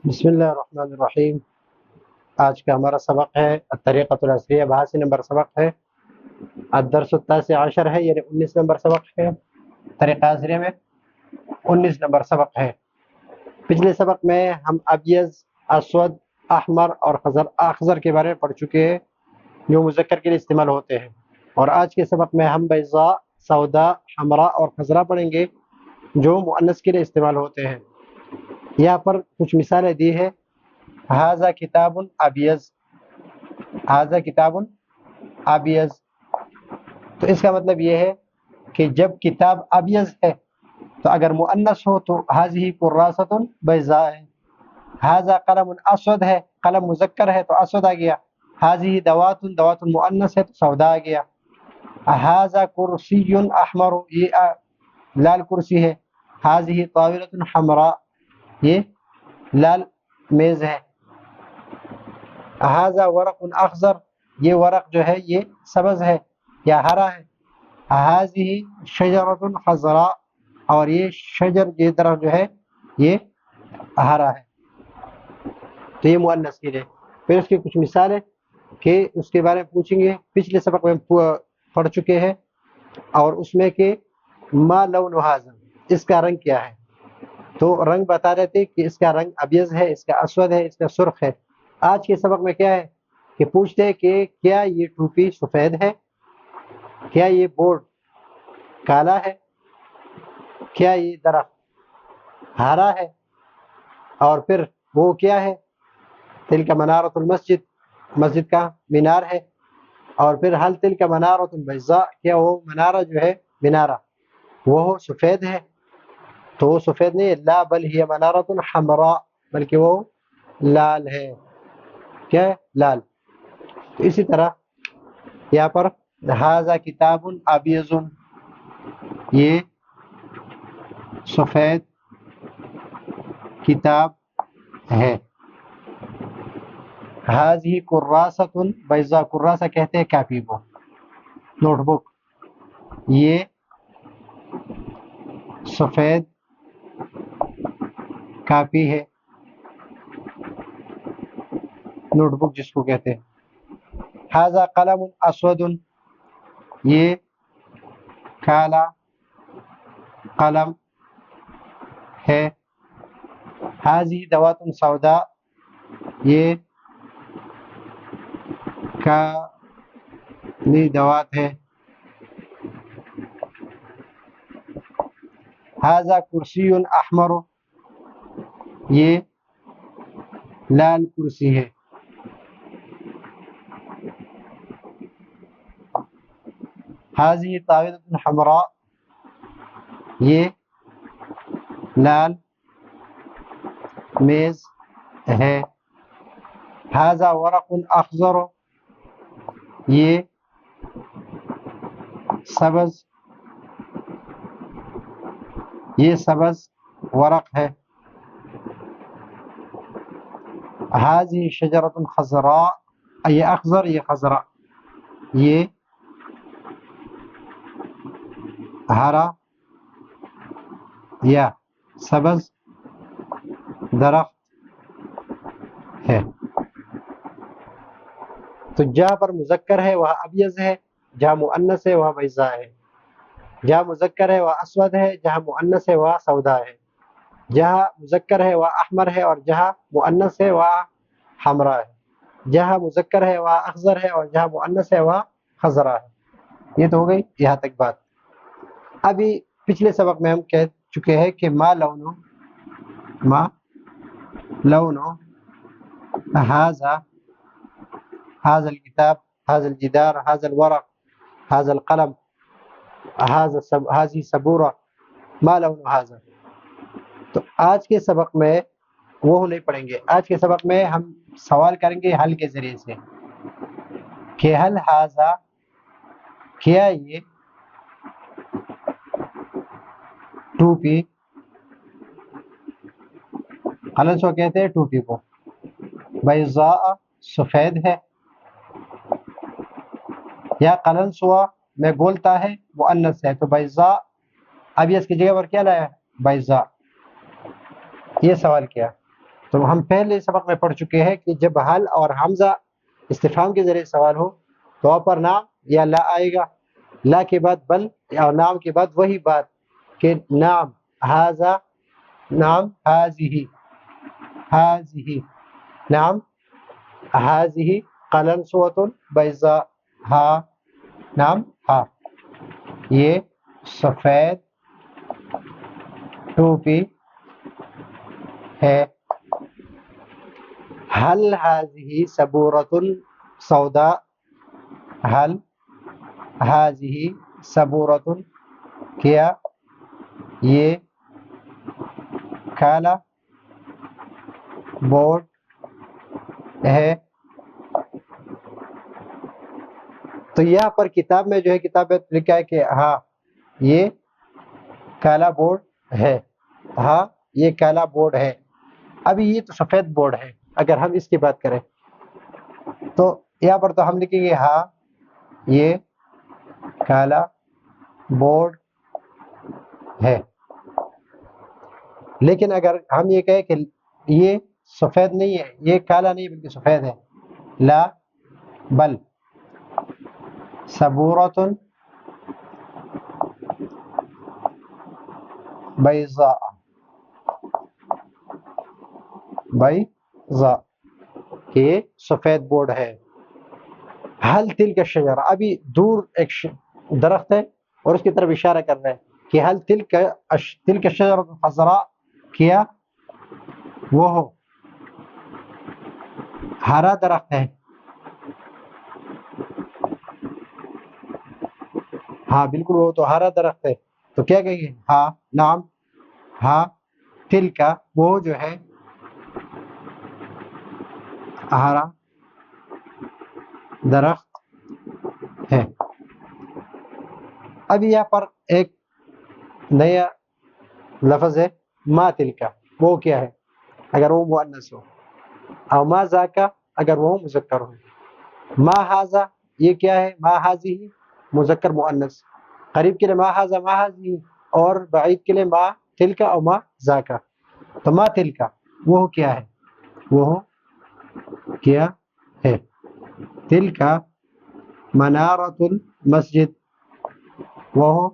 بسم اللہ الرحمن الرحیم۔ آج کا ہمارا سبق ہے الطریقۃ العصریہ، بہاسی نمبر سبق ہے۔ الدرس التاسع عشر ہے، یعنی 19 نمبر سبق ہے۔ طریقہ عصریہ میں 19 نمبر سبق ہے۔ پچھلے سبق میں ہم ابیض، اسود، احمر اور اخضر کے بارے میں پڑھ چکے ہیں جو مذکر کے لیے استعمال ہوتے ہیں، اور آج کے سبق میں ہم بیضاء، سودا، حمراء اور خضراء پڑھیں گے جو مؤنث کے لیے استعمال ہوتے ہیں۔ یہاں پر کچھ مثالیں دی ہے۔ ھذا کتاب ابیض، ھذا کتاب ابیض، تو اس کا مطلب یہ ہے کہ جب کتاب ابیض ہے تو اگر مؤنث ہو تو ھذہ کراسۃ بیضاء ہے۔ ھذا قلم اسود ہے، قلم مذکر ہے تو اسود آ گیا۔ ھذہ دوات، دوات مؤنث ہے تو سودا آ گیا۔ ھذا کرسی احمر، یہ لال کرسی ہے۔ ھذہ طاولۃ حمراء، یہ لال میز ہے۔ ھذا ورق اخضر، یہ ورق جو ہے یہ سبز ہے یا ہرا ہے۔ ھذہ شجرۃ خضراء، اور یہ شجر، یہ درخت جو ہے یہ ہرا ہے۔ تو یہ مؤنث کے لیے۔ پھر اس کی کچھ مثالیں کہ اس کے بارے میں پوچھیں گے، پچھلے سبق میں پڑھ چکے ہیں، اور اس میں کہ ما لون ھذا، اس کا رنگ کیا ہے، تو رنگ بتا رہے تھے کہ اس کا رنگ ابیض ہے، اس کا اسود ہے، اس کا سرخ ہے۔ آج کے سبق میں کیا ہے کہ پوچھتے ہیں کہ کیا یہ ٹوپی سفید ہے، کیا یہ بورڈ کالا ہے، کیا یہ درخت ہرا ہے، اور پھر وہ کیا ہے، تلک منارۃ المسجد، مسجد کا مینار ہے، اور پھر حل تلک منارۃ بیضاء، کیا وہ منارہ جو ہے مینارہ وہ سفید ہے، تو وہ سفید نہیں ہے، لا بل ہی منارۃ حمراء، بلکہ وہ لال ہے، کیا ہے، لال۔ تو اسی طرح یہاں پر ھذا کتاب ابیض، یہ سفید کتاب ہے۔ ھذہ کراسۃ بیضاء، کراسہ کہتے ہیں کاپی کو، نوٹ بک، یہ سفید کاپی ہے، نوٹ بک جس کو کہتے ہیں۔ ھذا قلم اسود، یہ کالا قلم ہے۔ ھذہ دوات سوداء، یہ کالی دوات ہے۔ ھذا کرسی احمر، یہ لال کرسی ہے۔ ھذہ طاولۃ حمراء، یہ لال میز ہے۔ ھذا ورق اخضر، یہ سبز، یہ سبز ورق ہے۔ ھذہ شجرۃ خضراء، یہ اخضر، یہ خضراء، یہ ہرا یا سبز درخت ہے۔ تو جہاں پر مذکر ہے وہاں ابیض ہے، جہاں مؤنث ہے وہاں بیضاء ہے، جہاں مذکر ہے وہاں اسود ہے، جہاں مؤنث ہے وہاں سودا ہے، جہاں مذکر ہے وہاں احمر ہے، اور جہاں مؤنث ہے وہاں حمراء ہے، جہاں مذکر ہے وہاں اخضر ہے، اور جہاں مؤنث ہے وہاں خضراء ہے۔ یہ تو ہو گئی یہاں تک بات۔ ابھی پچھلے سبق میں ہم کہہ چکے ہیں کہ ما لون ھذا، ھذا الکتاب، ھذا الجدار، ھذا الورق، ھذا القلم، ھذہ سبورہ، ما لون ھذا۔ تو آج کے سبق میں وہ نہیں پڑھیں گے، آج کے سبق میں ہم سوال کریں گے حل کے ذریعے سے کہ حل ھذا، کیا یہ ٹوپی، قلنسوہ کہتے ہیں ٹوپی کو، بیضاء سفید ہے، یا قلنسوہ میں بولتا ہے مؤنث ہے تو بیضاء، اب اس کی جگہ پر کیا لایا، بیضاء۔ یہ سوال کیا۔ تو ہم پہلے سبق میں پڑھ چکے ہیں کہ جب حل اور حمزہ استفہام کے ذریعے سوال ہو تو وہاں پر نام یا لا آئے گا، لا کے بعد بل اور نام کے بعد وہی بات کہ نام ہاذا، نام ہاذہ، ہاذہ نام ہاذہ قلنسوۃ بیضاء، ہا نام ہا یہ سفید ٹوپی ہے، حل ہاذہ سبورۃ سوداء، حل ہاذہ سبورۃ کیا یہ کالا بورڈ ہے۔ تو یہاں پر کتاب میں جو ہے کتاب میں لکھا ہے کہ ہاں یہ کالا بورڈ ہے، ہاں یہ کالا بورڈ ہے۔ ابھی یہ تو سفید بورڈ ہے، اگر ہم اس کی بات کریں تو یہاں پر تو ہم لکھیں گے ہاں یہ کالا بورڈ ہے، لیکن اگر ہم یہ کہیں کہ یہ سفید نہیں ہے، یہ کالا نہیں بلکہ سفید ہے، لا بل سبورۃ بیضاء، بیضاء کہ یہ سفید بورڈ ہے۔ حل تلک الشجرہ، ابھی دور ایک درخت ہے اور اس کی طرف اشارہ کر رہے ہیں کہ حل تلک الشجرہ الخضراء، کیا وہ ہو ہرا درخت ہے، ہاں بالکل وہ تو ہرا درخت ہے، تو کیا کہیں گے ہاں نام ہاں تلک وہ جو ہے ہرا درخت ہے۔ اب یہاں پر ایک نیا لفظ ہے ما تلک، وہ کیا ہے اگر وہ مؤنث ہو، اور ما ذاک اگر وہ مذکر ہو، ما ھذا یہ کیا ہے، ما ھذہ مذکر مؤنث، قریب کے لیے ما ھذا ما ھذہ اور بعید کے لیے ما تلک اور ما ذاک۔ تو ما تلک وہ کیا ہے، وہ کیا ہے، تلک منارۃ المسجد وہ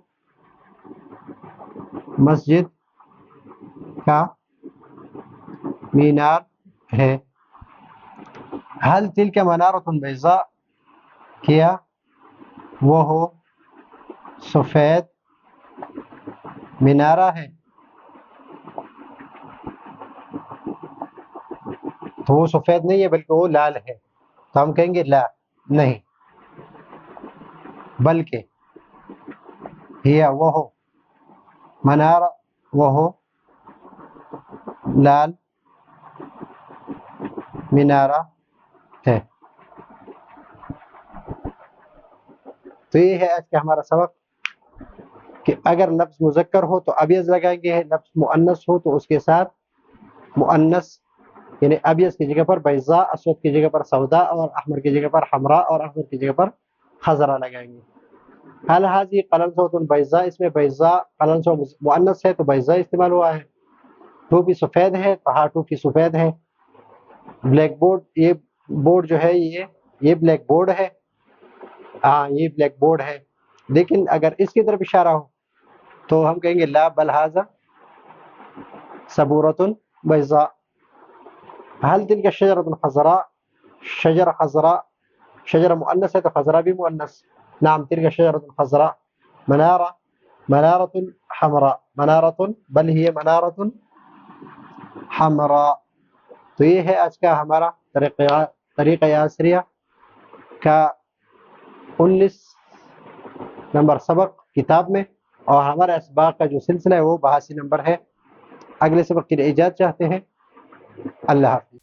مسجد کا مینار ہے، حل تلک منارۃ بیضاء کیا وہ ہو سفید مینارہ ہے، تو وہ سفید نہیں ہے بلکہ وہ لال ہے، تو ہم کہیں گے لا نہیں، بلکہ ہیا وہ ہو منارہ وہ ہو لال مینارہ ہے۔ تو یہ ہے آج کا ہمارا سبق کہ اگر لفظ مذکر ہو تو ابیض لگائیں گے، لفظ مؤنث ہو تو اس کے ساتھ مؤنث یعنی ابیض کی جگہ پر بیضاء، اسود کی جگہ پر سودا، اور احمر کی جگہ پر حمراء، اور اخضر کی جگہ پر خضرا لگائیں گے۔ حل ھذہ قلنسوۃ بیضاء، اس میں بیضاء قلنسوۃ مؤنث ہے تو بیضاء استعمال ہوا ہے، ٹوپی سفید ہے تو ہاں ٹوپی سفید ہے، بلیک بورڈ یہ بورڈ جو ہے یہ بلیک بورڈ ہے، ہاں یہ بلیک بورڈ ہے، لیکن اگر اس کی طرف اشارہ ہو تو ہم کہیں گے لا بل ھذا سبورۃ بیضاء، حل تلک الشجرۃ الخضراء، شجر خضراء، شجر مؤنث ہے تو خضراء بھی مؤنث، نعم تلک الشجرۃ الخضراء، منارہ منارۃ حمراء، منارۃ بل ہی منارۃ حمراء۔ تو یہ ہے آج کا ہمارا طریقہ عصریہ کا 19 نمبر سبق کتاب میں، اور ہمارا اسباق کا جو سلسلہ ہے وہ 82 نمبر ہے۔ اگلے سبق کے لیے اجازت چاہتے ہیں، اللہ حافظ۔